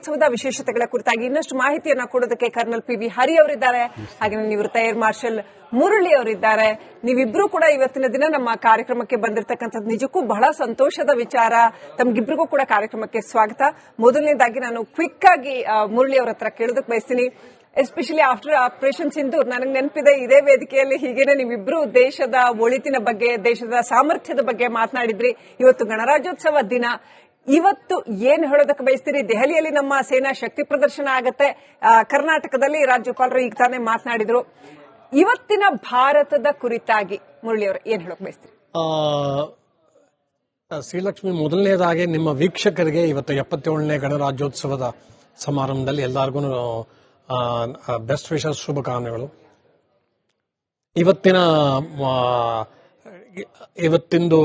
ಗಣರಾಜ್ಯೋತ್ಸವದ ವಿಶೇಷತೆಗಳ ಕುರಿತಾಗಿ ಇನ್ನಷ್ಟು ಮಾಹಿತಿಯನ್ನ ಕೊಡೋದಕ್ಕೆ ಕರ್ನಲ್ ಪಿ ವಿ ಹರಿ ಅವರಿದ್ದಾರೆ. ಹಾಗೆ ನಿವೃತ್ತ ಏರ್ ಮಾರ್ಷಲ್ ಮುರಳಿ ಅವರಿದ್ದಾರೆ. ನೀವಿಬ್ರು ಕೂಡ ಇವತ್ತಿನ ದಿನ ನಮ್ಮ ಕಾರ್ಯಕ್ರಮಕ್ಕೆ ಬಂದಿರತಕ್ಕಂಥದ್ದು ನಿಜಕ್ಕೂ ಬಹಳ ಸಂತೋಷದ ವಿಚಾರ. ತಮ್ಗಿಬ್ರಿಗೂ ಕೂಡ ಕಾರ್ಯಕ್ರಮಕ್ಕೆ ಸ್ವಾಗತ. ಮೊದಲನೇದಾಗಿ ನಾನು ಕ್ವಿಕ್ ಆಗಿ ಮುರಳಿ ಅವರ ಹತ್ರ ಕೇಳೋದಕ್ಕೆ ಬಯಸ್ತೀನಿ. ಎಸ್ಪೆಷಲಿ ಆಫ್ಟರ್ ಆಪರೇಷನ್ ಸಿಂಧೂರ್ ನನಗೆ ನೆನಪಿದೆ, ಇದೇ ವೇದಿಕೆಯಲ್ಲಿ ಹೀಗೇನೆ ನೀವಿಬ್ರು ದೇಶದ ಒಳಿತಿನ ಬಗ್ಗೆ, ದೇಶದ ಸಾಮರ್ಥ್ಯದ ಬಗ್ಗೆ ಮಾತನಾಡಿದ್ರಿ. ಇವತ್ತು ಗಣರಾಜ್ಯೋತ್ಸವ ದಿನ. ಇವತ್ತು ಏನ್ ಹೇಳೋದಕ್ಕೆ ಬಯಸ್ತೀರಿ? ದೆಹಲಿಯಲ್ಲಿ ನಮ್ಮ ಸೇನಾ ಶಕ್ತಿ ಪ್ರದರ್ಶನ ಆಗತ್ತೆ. ಕರ್ನಾಟಕದಲ್ಲಿ ರಾಜ್ಯಪಾಲರು ಈಗ ತಾನೇ ಮಾತನಾಡಿದ್ರು. ಇವತ್ತಿನ ಭಾರತದ ಕುರಿತಾಗಿ ಮುರಳಿ ಅವರು ಏನ್ ಹೇಳೋಕೆ ಬಯಸ್ತೀರಿ? ಶ್ರೀಲಕ್ಷ್ಮಿ, ಮೊದಲನೇದಾಗಿ ನಿಮ್ಮ ವೀಕ್ಷಕರಿಗೆ ಇವತ್ತು 77ನೇ ಗಣರಾಜ್ಯೋತ್ಸವದ ಸಮಾರಂಭದಲ್ಲಿ ಎಲ್ಲರಿಗೂ ಬೆಸ್ಟ್ ವಿಶಸ್, ಶುಭಕಾಮನೆಗಳು. ಇವತ್ತಿಂದು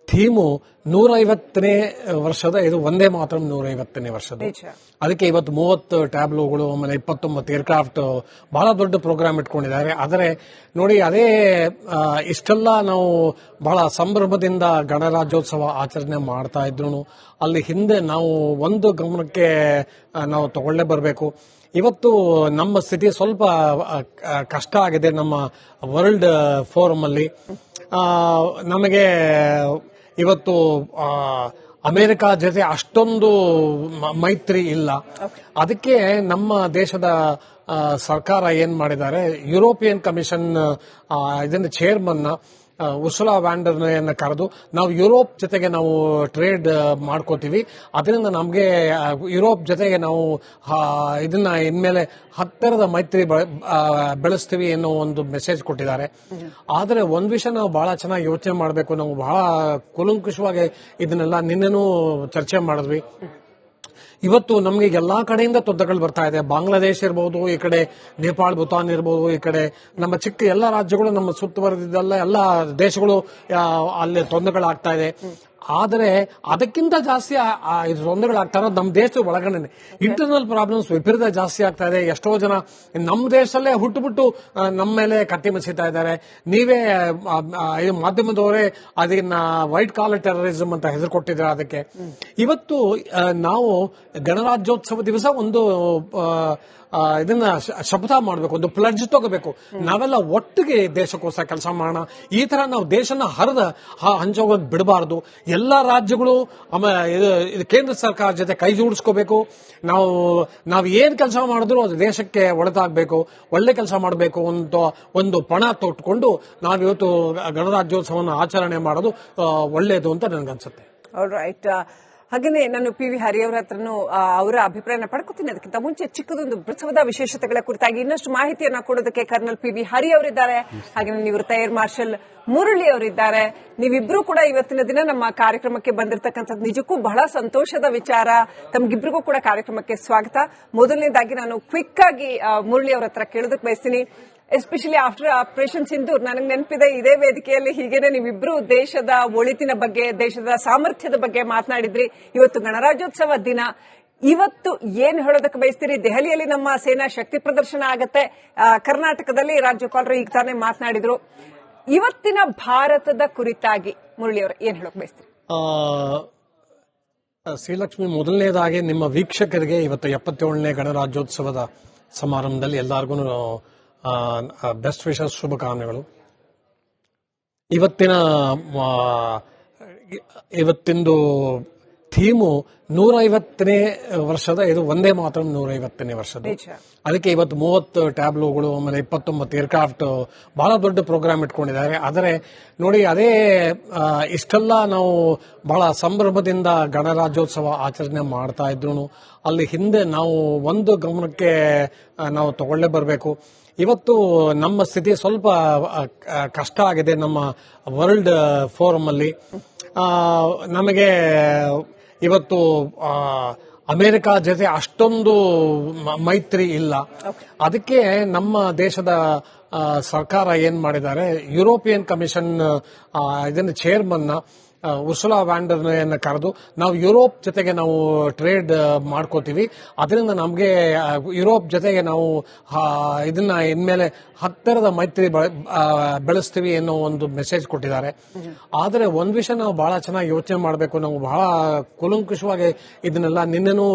ಥೀಮು 150ನೇ ವರ್ಷದ, ಇದು ಒಂದೇ ಮಾತ್ರ 150ನೇ ವರ್ಷದ. ಅದಕ್ಕೆ ಇವತ್ತು 30 ಟ್ಯಾಬ್ಲೋಗಳು, ಆಮೇಲೆ 29 ಏರ್ಕ್ರಾಫ್ಟ್, ಬಹಳ ದೊಡ್ಡ ಪ್ರೋಗ್ರಾಮ್ ಇಟ್ಕೊಂಡಿದ್ದಾರೆ. ಆದರೆ ನೋಡಿ, ಅದೇ ಇಷ್ಟೆಲ್ಲ ನಾವು ಬಹಳ ಸಂಭ್ರಮದಿಂದ ಗಣರಾಜ್ಯೋತ್ಸವ ಆಚರಣೆ ಮಾಡ್ತಾ ಇದ್ರು ಅಲ್ಲಿ ಹಿಂದೆ ನಾವು ಒಂದು ಗಮನಕ್ಕೆ ನಾವು ತಗೊಳ್ಳೇ ಬರಬೇಕು. ಇವತ್ತು ನಮ್ಮ ಸ್ಥಿತಿ ಸ್ವಲ್ಪ ಕಷ್ಟ ಆಗಿದೆ. ನಮ್ಮ ವರ್ಲ್ಡ್ ಫೋರಂ ಅಲ್ಲಿ ನಮಗೆ ಇವತ್ತು ಅಮೆರಿಕ ಜೊತೆ ಅಷ್ಟೊಂದು ಮೈತ್ರಿ ಇಲ್ಲ. ಅದಕ್ಕೆ ನಮ್ಮ ದೇಶದ ಸರ್ಕಾರ ಏನ್ ಮಾಡಿದ್ದಾರೆ, ಯುರೋಪಿಯನ್ ಕಮಿಷನ್ ಇದನ್ನ ಚೇರ್ಮನ್ ಉರ್ಸುಲಾ ವ್ಯಾಂಡರ್ನ ಕರೆದು ನಾವು ಯುರೋಪ್ ಜೊತೆಗೆ ನಾವು ಟ್ರೇಡ್ ಮಾಡ್ಕೋತೀವಿ, ಅದರಿಂದ ನಮಗೆ ಯುರೋಪ್ ಜೊತೆಗೆ ನಾವು ಇದನ್ನ ಇನ್ಮೇಲೆ ಹತ್ತಿರದ ಮೈತ್ರಿ ಬೆಳೆಸ್ತೀವಿ ಅನ್ನೋ ಒಂದು ಮೆಸೇಜ್ ಕೊಟ್ಟಿದ್ದಾರೆ. ಆದರೆ ಒಂದ್ ವಿಷಯ ನಾವು ಬಹಳ ಚೆನ್ನಾಗಿ ಯೋಚನೆ ಮಾಡಬೇಕು. ನಾವು ಬಹಳ ಕೂಲಂಕುಷವಾಗಿ ಇದನ್ನೆಲ್ಲ ನಿನ್ನೆನೂ ಚರ್ಚೆ ಮಾಡಿದ್ವಿ. ಇವತ್ತು ನಮಗೆ ಎಲ್ಲಾ ಕಡೆಯಿಂದ ತೊಂದರೆಗಳು ಬರ್ತಾ ಇದೆ. ಬಾಂಗ್ಲಾದೇಶ ಇರಬಹುದು, ಈ ಕಡೆ ನೇಪಾಳ, ಭೂತಾನ್ ಇರಬಹುದು, ಈ ಕಡೆ ನಮ್ಮ ಚಿಕ್ಕ ಎಲ್ಲ ರಾಜ್ಯಗಳು, ನಮ್ಮ ಸುತ್ತುವರೆದಿದ್ದೆಲ್ಲ ಎಲ್ಲ ದೇಶಗಳು ಅಲ್ಲಿ ತೊಂದರೆಗಳಾಗ್ತಾ ಇದೆ. ಆದರೆ ಅದಕ್ಕಿಂತ ಜಾಸ್ತಿ ತೊಂದರೆಗಳಾಗ್ತಾ ಇರೋದು ನಮ್ಮ ದೇಶದ ಒಳಗಡೆ. ಇಂಟರ್ನಲ್ ಪ್ರಾಬ್ಲಮ್ಸ್ ವಿಪರೀತ ಜಾಸ್ತಿ ಆಗ್ತಾ ಇದೆ. ಎಷ್ಟೋ ಜನ ನಮ್ಮ ದೇಶದಲ್ಲೇ ಹುಟ್ಟುಬಿಟ್ಟು ನಮ್ಮ ಮೇಲೆ ಕತ್ತಿ ಮಸೀತಾ ಇದ್ದಾರೆ. ನೀವೇ ಮಾಧ್ಯಮದವರೇ ಅದನ್ನ ವೈಟ್ ಕಾಲರ್ ಟೆರರಿಸಂ ಅಂತ ಹೆಸರು ಕೊಟ್ಟಿದ್ದಾರೆ. ಅದಕ್ಕೆ ಇವತ್ತು ನಾವು ಗಣರಾಜ್ಯೋತ್ಸವ ದಿವಸ ಒಂದು ಇದನ್ನ ಶಪಥ ಮಾಡಬೇಕು, ಒಂದು ಪ್ಲಡ್ಜ್ ತಗೋಬೇಕು. ನಾವೆಲ್ಲ ಒಟ್ಟಿಗೆ ದೇಶಕ್ಕೋಸ್ಕರ ಕೆಲಸ ಮಾಡೋಣ. ಈ ತರ ನಾವು ದೇಶನ ಹಂಚೋಗೋದು ಬಿಡಬಾರದು. ಎಲ್ಲಾ ರಾಜ್ಯಗಳು ಇದು ಕೇಂದ್ರ ಸರ್ಕಾರ ಜೊತೆ ಕೈ ಜೋಡಿಸ್ಕೋಬೇಕು. ನಾವು ಏನ್ ಕೆಲಸ ಮಾಡಿದ್ರು ಅದು ದೇಶಕ್ಕೆ ಒಳಿತಾಗಬೇಕು, ಒಳ್ಳೆ ಕೆಲಸ ಮಾಡಬೇಕು ಅಂತ ಒಂದು ಪಣ ತೊಟ್ಟುಕೊಂಡು ನಾವಿವತ್ತು ಗಣರಾಜ್ಯೋತ್ಸವವನ್ನು ಆಚರಣೆ ಮಾಡೋದು ಒಳ್ಳೆಯದು ಅಂತ ನನಗನ್ಸುತ್ತೆ. ಆಲ್ರೈಟ್. ಹಾಗೇನೆ ನಾನು ಪಿ ವಿ ಹರಿ ಅವರ ಹತ್ರನು ಅವರ ಅಭಿಪ್ರಾಯನ ಪಡ್ಕೊತೀನಿ. ಅದಕ್ಕಿಂತ ಮುಂಚೆ ಚಿಕ್ಕದೊಂದು ಉತ್ಸವದ ವಿಶೇಷತೆಗಳ ಕುರಿತಾಗಿ ಇನ್ನಷ್ಟು ಮಾಹಿತಿಯನ್ನ ಕೊಡೋದಕ್ಕೆ ಕರ್ನಲ್ ಪಿ ವಿ ಹರಿ ಅವರಿದ್ದಾರೆ. ಹಾಗೆ ನಿವೃತ್ತ ಏರ್ ಮಾರ್ಷಲ್ ಮುರಳಿ ಅವರಿದ್ದಾರೆ. ನೀವಿಬ್ರು ಕೂಡ ಇವತ್ತಿನ ದಿನ ನಮ್ಮ ಕಾರ್ಯಕ್ರಮಕ್ಕೆ ಬಂದಿರತಕ್ಕಂಥದ್ದು ನಿಜಕ್ಕೂ ಬಹಳ ಸಂತೋಷದ ವಿಚಾರ. ತಮ್ಗಿಬ್ರಿಗೂ ಕೂಡ ಕಾರ್ಯಕ್ರಮಕ್ಕೆ ಸ್ವಾಗತ. ಮೊದಲನೇದಾಗಿ ನಾನು ಕ್ವಿಕ್ ಆಗಿ ಮುರಳಿ ಅವರ ಹತ್ರ ಕೇಳೋದಕ್ಕೆ ಬಯಸ್ತೀನಿ. ಎಸ್ಪೆಷಲಿ ಆಫ್ಟರ್ ಆಪರೇಷನ್ ಸಿಂಧೂರ್ ನನಗೆ ನೆನಪಿದೆ, ಇದೇ ವೇದಿಕೆಯಲ್ಲಿ ಹೀಗೇನೆ ನೀವಿಬ್ರು ದೇಶದ ಒಳಿತಿನ ಬಗ್ಗೆ, ದೇಶದ ಸಾಮರ್ಥ್ಯದ ಬಗ್ಗೆ ಮಾತನಾಡಿದ್ರಿ. ಇವತ್ತು ಗಣರಾಜ್ಯೋತ್ಸವ ದಿನ. ಇವತ್ತು ಏನ್ ಹೇಳೋದಕ್ಕೆ ಬಯಸ್ತೀರಿ? ದೆಹಲಿಯಲ್ಲಿ ನಮ್ಮ ಸೇನಾ ಶಕ್ತಿ ಪ್ರದರ್ಶನ ಆಗತ್ತೆ. ಕರ್ನಾಟಕದಲ್ಲಿ ರಾಜ್ಯಪಾಲರು ಈಗ ತಾನೇ ಮಾತನಾಡಿದ್ರು. ಇವತ್ತಿನ ಭಾರತದ ಕುರಿತಾಗಿ ಮುರಳಿ ಅವರು ಏನ್ ಹೇಳೋಕೆ ಬಯಸ್ತೀರಿ? ಶ್ರೀಲಕ್ಷ್ಮಿ, ಮೊದಲನೇದಾಗಿ ನಿಮ್ಮ ವೀಕ್ಷಕರಿಗೆ ಇವತ್ತು 77ನೇ ಗಣರಾಜ್ಯೋತ್ಸವದ ಸಮಾರಂಭದಲ್ಲಿ ಎಲ್ಲರಿಗೂ ಬೆಸ್ಟ್ ವಿಶಸ್, ಶುಭಕಾಮನೆಗಳು. ಇವತ್ತಿಂದು ಥೀಮು 150ನೇ ವರ್ಷದ, ಇದು ಒಂದೇ ಮಾತ್ರ 150ನೇ ವರ್ಷದ. ಅದಕ್ಕೆ ಇವತ್ತು 30 ಟ್ಯಾಬ್ಲೋಗಳು, ಆಮೇಲೆ 29 ಏರ್ಕ್ರಾಫ್ಟ್, ಬಹಳ ದೊಡ್ಡ ಪ್ರೋಗ್ರಾಮ್ ಇಟ್ಕೊಂಡಿದ್ದಾರೆ. ಆದರೆ ನೋಡಿ, ಅದೇ ಇಷ್ಟೆಲ್ಲ ನಾವು ಬಹಳ ಸಂಭ್ರಮದಿಂದ ಗಣರಾಜ್ಯೋತ್ಸವ ಆಚರಣೆ ಮಾಡ್ತಾ ಇದ್ರು ಅಲ್ಲಿ ಹಿಂದೆ ನಾವು ಒಂದು ಗಮನಕ್ಕೆ ನಾವು ತಗೊಳ್ಳೇ ಬರಬೇಕು. ಇವತ್ತು ನಮ್ಮ ಸ್ಥಿತಿ ಸ್ವಲ್ಪ ಕಷ್ಟ ಆಗಿದೆ. ನಮ್ಮ ವರ್ಲ್ಡ್ ಫೋರಂ ಅಲ್ಲಿ ನಮಗೆ ಇವತ್ತು ಅಮೆರಿಕ ಜೊತೆ ಅಷ್ಟೊಂದು ಮೈತ್ರಿ ಇಲ್ಲ. ಅದಕ್ಕೆ ನಮ್ಮ ದೇಶದ ಸರ್ಕಾರ ಏನ್ ಮಾಡಿದ್ದಾರೆ, ಯುರೋಪಿಯನ್ ಕಮಿಷನ್ ಇದನ್ನ ಚೇರ್ಮನ್ ಉರ್ಸುಲಾ ವ್ಯಾಂಡರ್ನ ಕರೆದು ನಾವು ಯುರೋಪ್ ಜೊತೆಗೆ ನಾವು ಟ್ರೇಡ್ ಮಾಡ್ಕೋತೀವಿ, ಅದರಿಂದ ನಮಗೆ ಯುರೋಪ್ ಜೊತೆಗೆ ನಾವು ಇದನ್ನ ಇನ್ಮೇಲೆ ಹತ್ತಿರದ ಮೈತ್ರಿ ಬೆಳೆಸ್ತೀವಿ ಅನ್ನೋ ಒಂದು ಮೆಸೇಜ್ ಕೊಟ್ಟಿದ್ದಾರೆ. ಆದರೆ ಒಂದ್ ವಿಷಯ ನಾವು ಬಹಳ ಚೆನ್ನಾಗಿ ಯೋಚನೆ ಮಾಡಬೇಕು. ನಾವು ಬಹಳ ಕೂಲಂಕುಷವಾಗಿ ಇದನ್ನೆಲ್ಲ ನಿನ್ನೆನೂ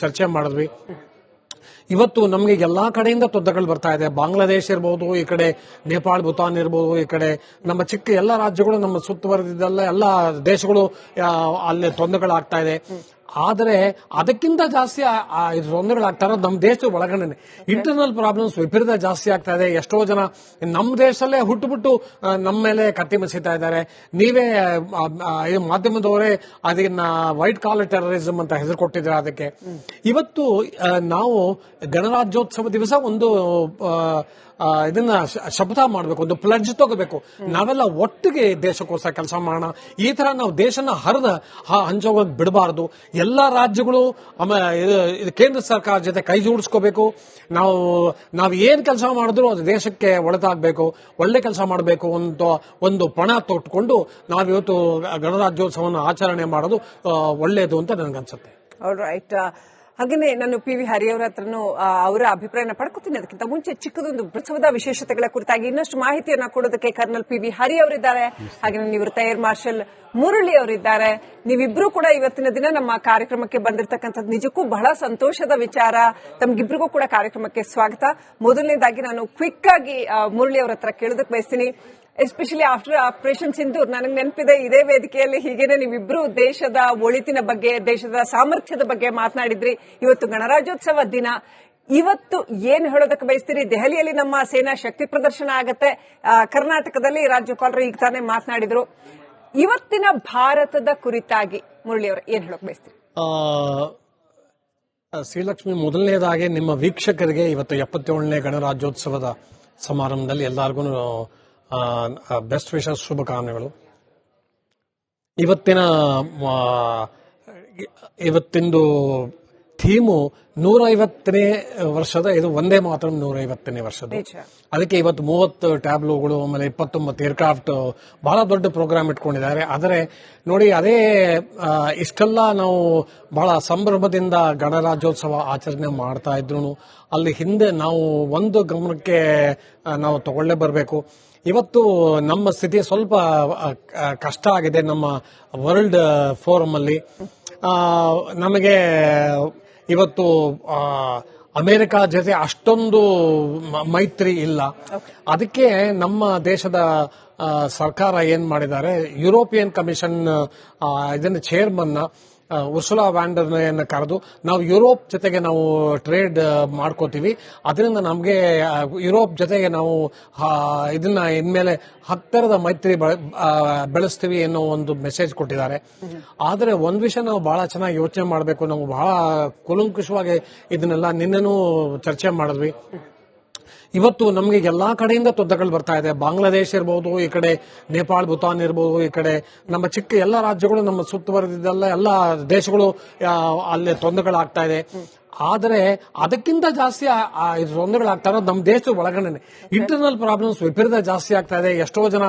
ಚರ್ಚೆ ಮಾಡಿದ್ವಿ. ಇವತ್ತು ನಮಗೆ ಎಲ್ಲಾ ಕಡೆಯಿಂದ ತೊಂದರೆಗಳು ಬರ್ತಾ ಇದೆ. ಬಾಂಗ್ಲಾದೇಶ ಇರಬಹುದು, ಈ ಕಡೆ ನೇಪಾಳ, ಭೂತಾನ್ ಇರಬಹುದು, ಈ ಕಡೆ ನಮ್ಮ ಚಿಕ್ಕ ಎಲ್ಲ ರಾಜ್ಯಗಳು, ನಮ್ಮ ಸುತ್ತುವರೆದಿದ್ದೆಲ್ಲ ಎಲ್ಲ ದೇಶಗಳು ಅಲ್ಲಿ ತೊಂದರೆಗಳಾಗ್ತಾ ಇದೆ. ಆದರೆ ಅದಕ್ಕಿಂತ ಜಾಸ್ತಿ ತೊಂದರೆಗಳಾಗ್ತಾ ಇರೋದು ನಮ್ಮ ದೇಶದ ಒಳಗಡೆ ಇಂಟರ್ನಲ್ ಪ್ರಾಬ್ಲಮ್ಸ್ ವಿಪರೀತ ಜಾಸ್ತಿ ಆಗ್ತಾ ಇದೆ. ಎಷ್ಟೋ ಜನ ನಮ್ಮ ದೇಶದಲ್ಲೇ ಹುಟ್ಟುಬಿಟ್ಟು ನಮ್ಮ ಮೇಲೆ ಕತ್ತಿ ಮಸೀತಾ ಇದ್ದಾರೆ. ನೀವೇ ಮಾಧ್ಯಮದವರೇ ಅದನ್ನ ವೈಟ್ ಕಾಲರ್ ಟೆರರಿಸಂ ಅಂತ ಹೆಸರು ಕೊಟ್ಟಿದ್ದಾರೆ. ಅದಕ್ಕೆ ಇವತ್ತು ನಾವು ಗಣರಾಜ್ಯೋತ್ಸವ ದಿವಸ ಒಂದು ಇದನ್ನ ಶಪಥ ಮಾಡಬೇಕು, ಒಂದು ಪ್ಲಡ್ಜ್ ತಗೋಬೇಕು. ನಾವೆಲ್ಲ ಒಟ್ಟಿಗೆ ದೇಶಕ್ಕೋಸ್ಕರ ಕೆಲಸ ಮಾಡೋಣ. ಈ ತರ ನಾವು ದೇಶನ ಹಂಚೋಗೋಕ್ ಬಿಡಬಾರದು. ಎಲ್ಲಾ ರಾಜ್ಯಗಳು ಕೇಂದ್ರ ಸರ್ಕಾರ ಜೊತೆ ಕೈ ಜೋಡಿಸ್ಕೋಬೇಕು. ನಾವು ಏನ್ ಕೆಲಸ ಮಾಡಿದ್ರು ಅದು ದೇಶಕ್ಕೆ ಒಳಿತಾಗಬೇಕು, ಒಳ್ಳೆ ಕೆಲಸ ಮಾಡಬೇಕು ಅಂತ ಒಂದು ಪಣ ತೊಟ್ಟುಕೊಂಡು ನಾವಿವತ್ತು ಗಣರಾಜ್ಯೋತ್ಸವವನ್ನು ಆಚರಣೆ ಮಾಡೋದು ಒಳ್ಳೆಯದು ಅಂತ ನನಗನ್ಸುತ್ತೆ. ರೈಟ್. ಹಾಗೇನೆ ನಾನು ಪಿ.ವಿ. ಹರಿಯವರ ಹತ್ರನು ಅವರ ಅಭಿಪ್ರಾಯನ ಪಡ್ಕೊತೀನಿ. ಅದಕ್ಕಿಂತ ಮುಂಚೆ ಚಿಕ್ಕದೊಂದು ಉತ್ಸವದ ವಿಶೇಷತೆಗಳ ಕುರಿತಾಗಿ ಇನ್ನಷ್ಟು ಮಾಹಿತಿಯನ್ನ ಕೊಡೋದಕ್ಕೆ ಕರ್ನಲ್ ಪಿ.ವಿ. ಹರಿ ಅವರಿದ್ದಾರೆ. ಹಾಗೆ ನಿವೃತ್ತ ಏರ್ ಮಾರ್ಷಲ್ ಮುರಳಿ ಅವರಿದ್ದಾರೆ. ನೀವಿಬ್ರು ಕೂಡ ಇವತ್ತಿನ ದಿನ ನಮ್ಮ ಕಾರ್ಯಕ್ರಮಕ್ಕೆ ಬಂದಿರತಕ್ಕಂಥದ್ದು ನಿಜಕ್ಕೂ ಬಹಳ ಸಂತೋಷದ ವಿಚಾರ. ತಮ್ಗಿಬ್ರಿಗೂ ಕೂಡ ಕಾರ್ಯಕ್ರಮಕ್ಕೆ ಸ್ವಾಗತ. ಮೊದಲನೇದಾಗಿ ನಾನು ಕ್ವಿಕ್ ಆಗಿ ಮುರಳಿ ಅವರ ಹತ್ರ ಕೇಳೋದಕ್ಕೆ ಬಯಸ್ತೀನಿ. ಎಸ್ಪೆಷಲಿ ಆಫ್ಟರ್ ಆಪರೇಷನ್ ಸಿಂಧೂರ್, ನನಗೆ ನೆನಪಿದೆ ಇದೇ ವೇದಿಕೆಯಲ್ಲಿ ಹೀಗೇನೆ ನೀವಿಬ್ರು ದೇಶದ ಒಳಿತಿನ ಬಗ್ಗೆ, ದೇಶದ ಸಾಮರ್ಥ್ಯದ ಬಗ್ಗೆ ಮಾತನಾಡಿದ್ರಿ. ಇವತ್ತು ಗಣರಾಜ್ಯೋತ್ಸವ ದಿನ. ಇವತ್ತು ಏನ್ ಹೇಳೋದಕ್ಕೆ ಬಯಸ್ತೀರಿ? ದೆಹಲಿಯಲ್ಲಿ ನಮ್ಮ ಸೇನಾ ಶಕ್ತಿ ಪ್ರದರ್ಶನ ಆಗತ್ತೆ. ಕರ್ನಾಟಕದಲ್ಲಿ ರಾಜ್ಯಪಾಲರು ಈಗ ತಾನೇ ಮಾತನಾಡಿದ್ರು. ಇವತ್ತಿನ ಭಾರತದ ಕುರಿತಾಗಿ ಮುರಳಿ ಅವರು ಏನ್ ಹೇಳೋಕೆ ಬಯಸ್ತೀರಿ? ಶ್ರೀಲಕ್ಷ್ಮಿ, ಮೊದಲನೇದಾಗಿ ನಿಮ್ಮ ವೀಕ್ಷಕರಿಗೆ ಇವತ್ತು 77ನೇ ಗಣರಾಜ್ಯೋತ್ಸವದ ಸಮಾರಂಭದಲ್ಲಿ ಎಲ್ಲರಿಗೂ ಬೆಸ್ಟ್ ವಿಶಸ್, ಶುಭಕಾಮನೆಗಳು. ಇವತ್ತಿಂದು ಥೀಮು 150ನೇ ವರ್ಷದ, ಇದು ಒಂದೇ ಮಾತ್ರ 150ನೇ ವರ್ಷದ. ಅದಕ್ಕೆ ಇವತ್ತು 30 ಟ್ಯಾಬ್ಲೋಗಳು, ಆಮೇಲೆ 29 ಏರ್ಕ್ರಾಫ್ಟ್, ಬಹಳ ದೊಡ್ಡ ಪ್ರೋಗ್ರಾಮ್ ಇಟ್ಕೊಂಡಿದ್ದಾರೆ. ಆದರೆ ನೋಡಿ, ಅದೇ ಇಷ್ಟೆಲ್ಲ ನಾವು ಬಹಳ ಸಂಭ್ರಮದಿಂದ ಗಣರಾಜ್ಯೋತ್ಸವ ಆಚರಣೆ ಮಾಡ್ತಾ ಇದ್ರು ಅಲ್ಲಿ ಹಿಂದೆ ನಾವು ಒಂದು ಗಮನಕ್ಕೆ ನಾವು ತಗೊಳ್ಳೇ ಬರಬೇಕು. ಇವತ್ತು ನಮ್ಮ ಸ್ಥಿತಿ ಸ್ವಲ್ಪ ಕಷ್ಟ ಆಗಿದೆ. ನಮ್ಮ ವರ್ಲ್ಡ್ ಫೋರಂ ಅಲ್ಲಿ ನಮಗೆ ಇವತ್ತು ಅಮೆರಿಕ ಜೊತೆ ಅಷ್ಟೊಂದು ಮೈತ್ರಿ ಇಲ್ಲ. ಅದಕ್ಕೆ ನಮ್ಮ ದೇಶದ ಸರ್ಕಾರ ಏನ್ ಮಾಡಿದ್ದಾರೆ, ಯುರೋಪಿಯನ್ ಕಮಿಷನ್ ಇದನ್ನ ಚೇರ್ಮನ್ ಉರ್ಸುಲಾ ವ್ಯಾಂಡರ್ನ ಕರೆದು ನಾವು ಯುರೋಪ್ ಜೊತೆಗೆ ನಾವು ಟ್ರೇಡ್ ಮಾಡ್ಕೋತೀವಿ, ಅದರಿಂದ ನಮಗೆ ಯುರೋಪ್ ಜೊತೆಗೆ ನಾವು ಇದನ್ನ ಇನ್ಮೇಲೆ ಹತ್ತಿರದ ಮೈತ್ರಿ ಬೆಳೆಸ್ತೀವಿ ಅನ್ನೋ ಒಂದು ಮೆಸೇಜ್ ಕೊಟ್ಟಿದ್ದಾರೆ. ಆದರೆ ಒಂದ್ ವಿಷಯ ನಾವು ಬಹಳ ಚೆನ್ನಾಗಿ ಯೋಚನೆ ಮಾಡಬೇಕು. ನಾವು ಬಹಳ ಕೂಲಂಕುಷವಾಗಿ ಇದನ್ನೆಲ್ಲ ನಿನ್ನೆನೂ ಚರ್ಚೆ ಮಾಡಿದ್ವಿ. ಇವತ್ತು ನಮಗೆ ಎಲ್ಲಾ ಕಡೆಯಿಂದ ತೊಂದರೆಗಳು ಬರ್ತಾ ಇದೆ. ಬಾಂಗ್ಲಾದೇಶ ಇರಬಹುದು, ಈ ಕಡೆ ನೇಪಾಳ, ಭೂತಾನ್ ಇರಬಹುದು, ಈ ಕಡೆ ನಮ್ಮ ಚಿಕ್ಕ ಎಲ್ಲ ರಾಜ್ಯಗಳು, ನಮ್ಮ ಸುತ್ತುವರೆದಿದ್ದೆಲ್ಲ ಎಲ್ಲ ದೇಶಗಳು ಅಲ್ಲಿ ತೊಂದರೆಗಳಾಗ್ತಾ ಇದೆ. ಆದರೆ ಅದಕ್ಕಿಂತ ಜಾಸ್ತಿ ತೊಂದರೆಗಳಾಗ್ತಾ ಇರೋದು ನಮ್ಮ ದೇಶದ ಒಳಗಡೆ ಇಂಟರ್ನಲ್ ಪ್ರಾಬ್ಲಮ್ಸ್ ವಿಪರೀತ ಜಾಸ್ತಿ ಆಗ್ತಾ ಇದೆ. ಎಷ್ಟೋ ಜನ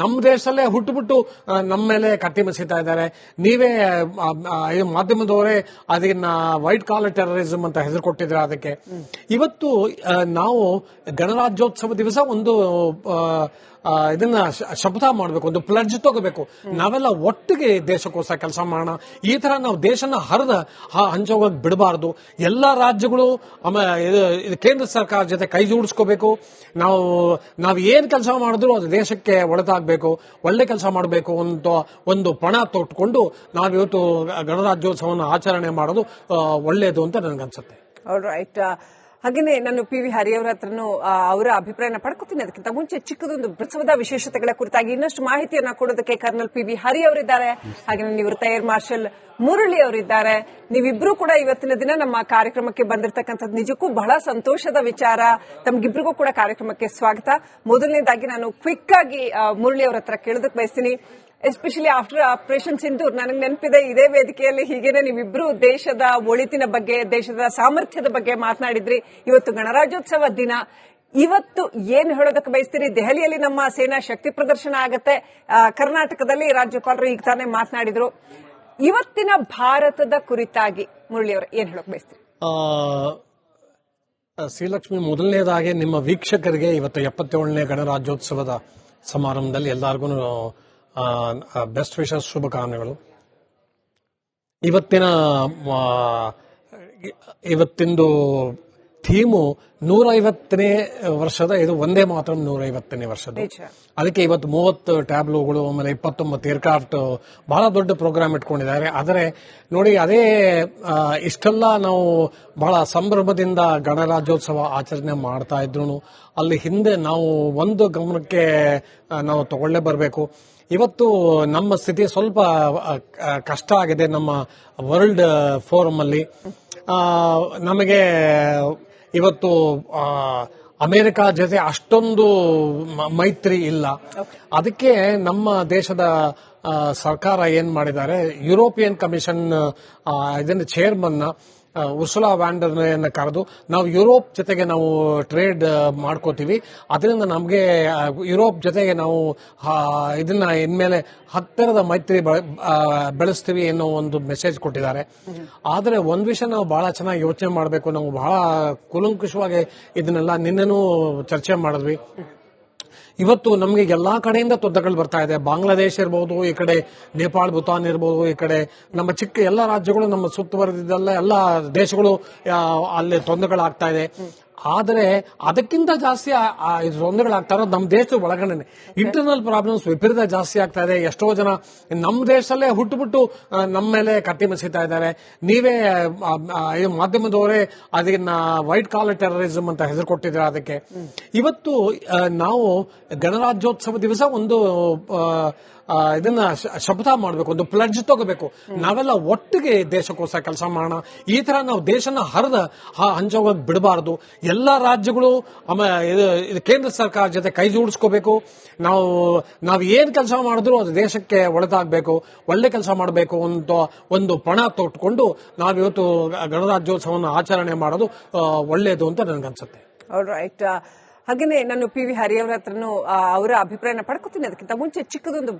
ನಮ್ಮ ದೇಶದಲ್ಲೇ ಹುಟ್ಟುಬಿಟ್ಟು ನಮ್ಮ ಮೇಲೆ ಕತ್ತಿ ಮಸೀತಾ ಇದ್ದಾರೆ. ನೀವೇ ಮಾಧ್ಯಮದವರೇ ಅದನ್ನ ವೈಟ್ ಕಾಲರ್ ಟೆರರಿಸಂ ಅಂತ ಹೆಸರು ಕೊಟ್ಟಿದ್ದಾರೆ. ಅದಕ್ಕೆ ಇವತ್ತು ನಾವು ಗಣರಾಜ್ಯೋತ್ಸವ ದಿವಸ ಒಂದು ಇದನ್ನ ಶಪಥ ಮಾಡಬೇಕು, ಒಂದು ಪ್ಲಡ್ಜ್ ತಗೋಬೇಕು. ನಾವೆಲ್ಲ ಒಟ್ಟಿಗೆ ದೇಶಕ್ಕೋಸ್ಕರ ಕೆಲಸ ಮಾಡೋಣ. ಈ ತರ ನಾವು ದೇಶನ ಹಂಚೋಗೋಕ್ ಬಿಡಬಾರದು. ಎಲ್ಲಾ ರಾಜ್ಯಗಳು ಕೇಂದ್ರ ಸರ್ಕಾರ ಜೊತೆ ಕೈ ಜೋಡಿಸ್ಕೋಬೇಕು. ನಾವು ಏನ್ ಕೆಲಸ ಮಾಡಿದ್ರು ಅದು ದೇಶಕ್ಕೆ ಒಳಿತಾಗಬೇಕು, ಒಳ್ಳೆ ಕೆಲಸ ಮಾಡಬೇಕು ಅಂತ ಒಂದು ಪಣ ತೊಟ್ಟುಕೊಂಡು ನಾವಿವತ್ತು ಗಣರಾಜ್ಯೋತ್ಸವವನ್ನು ಆಚರಣೆ ಮಾಡೋದು ಒಳ್ಳೆಯದು ಅಂತ ನನಗನ್ಸುತ್ತೆ. ರೈಟ್. ಹಾಗೇನೆ ನಾನು ಪಿ.ವಿ. ಹರಿಯವರ ಹತ್ರನು ಅವರ ಅಭಿಪ್ರಾಯನ ಪಡ್ಕೊತೀನಿ. ಅದಕ್ಕಿಂತ ಮುಂಚೆ ಚಿಕ್ಕದೊಂದು ಉತ್ಸವದ ವಿಶೇಷತೆಗಳ ಕುರಿತಾಗಿ ಇನ್ನಷ್ಟು ಮಾಹಿತಿಯನ್ನ ಕೊಡೋದಕ್ಕೆ ಕರ್ನಲ್ ಪಿ.ವಿ. ಹರಿ ಅವರಿದ್ದಾರೆ. ಹಾಗೆ ನಿವೃತ್ತ ಏರ್ ಮಾರ್ಷಲ್ ಮುರಳಿ ಅವರಿದ್ದಾರೆ. ನೀವಿಬ್ರು ಕೂಡ ಇವತ್ತಿನ ದಿನ ನಮ್ಮ ಕಾರ್ಯಕ್ರಮಕ್ಕೆ ಬಂದಿರತಕ್ಕಂಥದ್ದು ನಿಜಕ್ಕೂ ಬಹಳ ಸಂತೋಷದ ವಿಚಾರ. ತಮ್ಗಿಬ್ರಿಗೂ ಕೂಡ ಕಾರ್ಯಕ್ರಮಕ್ಕೆ ಸ್ವಾಗತ. ಮೊದಲನೇದಾಗಿ ನಾನು ಕ್ವಿಕ್ ಆಗಿ ಮುರಳಿ ಅವರ ಹತ್ರ ಕೇಳೋದಕ್ಕೆ ಬಯಸ್ತೀನಿ. ಎಸ್ಪೆಷಲಿ ಆಫ್ಟರ್ ಆಪರೇಷನ್ ಸಿಂಧೂರ್, ನನಗೆ ನೆನಪಿದೆ ಇದೇ ವೇದಿಕೆಯಲ್ಲಿ ಹೀಗೇನೆ ನೀವಿಬ್ರು ದೇಶದ ಒಳಿತಿನ ಬಗ್ಗೆ, ದೇಶದ ಸಾಮರ್ಥ್ಯದ ಬಗ್ಗೆ ಮಾತನಾಡಿದ್ರಿ. ಇವತ್ತು ಗಣರಾಜ್ಯೋತ್ಸವ ದಿನ. ಇವತ್ತು ಏನ್ ಹೇಳೋದಕ್ಕೆ ಬಯಸ್ತೀರಿ? ದೆಹಲಿಯಲ್ಲಿ ನಮ್ಮ ಸೇನಾ ಶಕ್ತಿ ಪ್ರದರ್ಶನ ಆಗತ್ತೆ, ಕರ್ನಾಟಕದಲ್ಲಿ ರಾಜ್ಯಪಾಲರು ಈಗ ತಾನೇ ಮಾತನಾಡಿದ್ರು. ಇವತ್ತಿನ ಭಾರತದ ಕುರಿತಾಗಿ ಮುರಳಿ ಅವರು ಏನ್ ಹೇಳೋಕೆ ಬಯಸ್ತೀರಿ? ಶ್ರೀಲಕ್ಷ್ಮಿ, ಮೊದಲನೇದಾಗಿ ನಿಮ್ಮ ವೀಕ್ಷಕರಿಗೆ ಇವತ್ತು 77ನೇ ಗಣರಾಜ್ಯೋತ್ಸವದ ಸಮಾರಂಭದಲ್ಲಿ ಎಲ್ಲರಿಗೂ ಬೆಸ್ಟ್ ವಿಶಸ್, ಶುಭಕಾಮನೆಗಳು. ಇವತ್ತಿಂದು ಥೀಮು 150ನೇ ವರ್ಷದ, ಇದು ಒಂದೇ ಮಾತ್ರ 150ನೇ ವರ್ಷದ. ಅದಕ್ಕೆ ಇವತ್ತು 30 ಟ್ಯಾಬ್ಲೋಗಳು, ಆಮೇಲೆ 29 ಏರ್ಕ್ರಾಫ್ಟ್, ಬಹಳ ದೊಡ್ಡ ಪ್ರೋಗ್ರಾಮ್ ಇಟ್ಕೊಂಡಿದ್ದಾರೆ. ಆದರೆ ನೋಡಿ, ಅದೇ ಇಷ್ಟೆಲ್ಲ ನಾವು ಬಹಳ ಸಂಭ್ರಮದಿಂದ ಗಣರಾಜ್ಯೋತ್ಸವ ಆಚರಣೆ ಮಾಡ್ತಾ ಇದ್ರು, ಅಲ್ಲಿ ಹಿಂದೆ ನಾವು ಒಂದು ಗಮನಕ್ಕೆ ನಾವು ತಗೊಳ್ಳೇ ಬರಬೇಕು. ಇವತ್ತು ನಮ್ಮ ಸ್ಥಿತಿ ಸ್ವಲ್ಪ ಕಷ್ಟ ಆಗಿದೆ. ನಮ್ಮ ವರ್ಲ್ಡ್ ಫೋರಮ್ ಅಲ್ಲಿ ನಮಗೆ ಇವತ್ತು ಅಮೆರಿಕ ಜೊತೆ ಅಷ್ಟೊಂದು ಮೈತ್ರಿ ಇಲ್ಲ. ಅದಕ್ಕೆ ನಮ್ಮ ದೇಶದ ಸರ್ಕಾರ ಏನ್ ಮಾಡಿದ್ದಾರೆ, ಯುರೋಪಿಯನ್ ಕಮಿಷನ್ ಇದನ್ನ ಚೇರ್ಮನ್ ಉರ್ಸುಲಾ ವ್ಯಾಂಡರ್ನ ಕರೆದು ನಾವು ಯುರೋಪ್ ಜೊತೆಗೆ ನಾವು ಟ್ರೇಡ್ ಮಾಡ್ಕೋತೀವಿ, ಅದರಿಂದ ನಮಗೆ ಯುರೋಪ್ ಜೊತೆಗೆ ನಾವು ಇದನ್ನ ಇನ್ಮೇಲೆ ಹತ್ತಿರದ ಮೈತ್ರಿ ಬೆಳೆಸ್ತೀವಿ ಅನ್ನೋ ಒಂದು ಮೆಸೇಜ್ ಕೊಟ್ಟಿದ್ದಾರೆ. ಆದರೆ ಒಂದ್ ವಿಷಯ ನಾವು ಬಹಳ ಚೆನ್ನಾಗಿ ಯೋಚನೆ ಮಾಡಬೇಕು. ನಾವು ಬಹಳ ಕೂಲಂಕುಷವಾಗಿ ಇದನ್ನೆಲ್ಲ ನಿನ್ನೆನೂ ಚರ್ಚೆ ಮಾಡಿದ್ವಿ. ಇವತ್ತು ನಮಗೆ ಎಲ್ಲಾ ಕಡೆಯಿಂದ ತೊಂದರೆಗಳು ಬರ್ತಾ ಇದೆ. ಬಾಂಗ್ಲಾದೇಶ ಇರಬಹುದು, ಈ ಕಡೆ ನೇಪಾಳ, ಭೂತಾನ್ ಇರಬಹುದು, ಈ ಕಡೆ ನಮ್ಮ ಚಿಕ್ಕ ಎಲ್ಲ ರಾಜ್ಯಗಳು, ನಮ್ಮ ಸುತ್ತುವರೆದಿದ್ದೆಲ್ಲ ಎಲ್ಲ ದೇಶಗಳು ಅಲ್ಲಿ ತೊಂದರೆಗಳಾಗ್ತಾ ಇದೆ. ಆದರೆ ಅದಕ್ಕಿಂತ ಜಾಸ್ತಿ ತೊಂದರೆಗಳಾಗ್ತಾ ಇರೋದು ನಮ್ಮ ದೇಶದ ಒಳಗಡೆ. ಇಂಟರ್ನಲ್ ಪ್ರಾಬ್ಲಮ್ಸ್ ವಿಪರೀತ ಜಾಸ್ತಿ ಆಗ್ತಾ ಇದೆ. ಎಷ್ಟೋ ಜನ ನಮ್ಮ ದೇಶದಲ್ಲೇ ಹುಟ್ಟುಬಿಟ್ಟು ನಮ್ಮ ಮೇಲೆ ಕತ್ತಿ ಮಸೀತಾ ಇದ್ದಾರೆ. ನೀವೇ ಮಾಧ್ಯಮದವರೇ ಅದನ್ನ ವೈಟ್ ಕಾಲರ್ ಟೆರರಿಸಂ ಅಂತ ಹೆಸರು ಕೊಟ್ಟಿದ್ದಾರೆ. ಅದಕ್ಕೆ ಇವತ್ತು ನಾವು ಗಣರಾಜ್ಯೋತ್ಸವ ದಿವಸ ಒಂದು ಇದನ್ನ ಶಪಥ ಮಾಡಬೇಕು, ಒಂದು ಪ್ಲಡ್ಜ್ ತಗೋಬೇಕು. ನಾವೆಲ್ಲ ಒಟ್ಟಿಗೆ ದೇಶಕ್ಕೋಸ್ಕರ ಕೆಲಸ ಮಾಡೋಣ. ಈ ತರ ನಾವು ದೇಶನ ಹಂಚೋಗೋದು ಬಿಡಬಾರದು. ಎಲ್ಲಾ ರಾಜ್ಯಗಳು ಇದು ಕೇಂದ್ರ ಸರ್ಕಾರ ಜೊತೆ ಕೈ ಜೋಡಿಸ್ಕೋಬೇಕು. ನಾವು ಏನ್ ಕೆಲಸ ಮಾಡಿದ್ರು ಅದು ದೇಶಕ್ಕೆ ಒಳ್ಳೆದಾಗಬೇಕು, ಒಳ್ಳೆ ಕೆಲಸ ಮಾಡಬೇಕು ಅಂತ ಒಂದು ಪಣ ತೊಟ್ಟುಕೊಂಡು ನಾವಿವತ್ತು ಗಣರಾಜ್ಯೋತ್ಸವವನ್ನು ಆಚರಣೆ ಮಾಡೋದು ಒಳ್ಳೆಯದು ಅಂತ ನನಗನ್ಸುತ್ತೆ. ರೈಟ್. ಹಾಗೇನೆ ನಾನು ಪಿ ವಿ ಹರಿಯವರ ಹತ್ರನು ಅವರ ಅಭಿಪ್ರಾಯನ ಪಡ್ಕೊತೀನಿ. ಅದಕ್ಕಿಂತ ಮುಂಚೆ ಚಿಕ್ಕದೊಂದು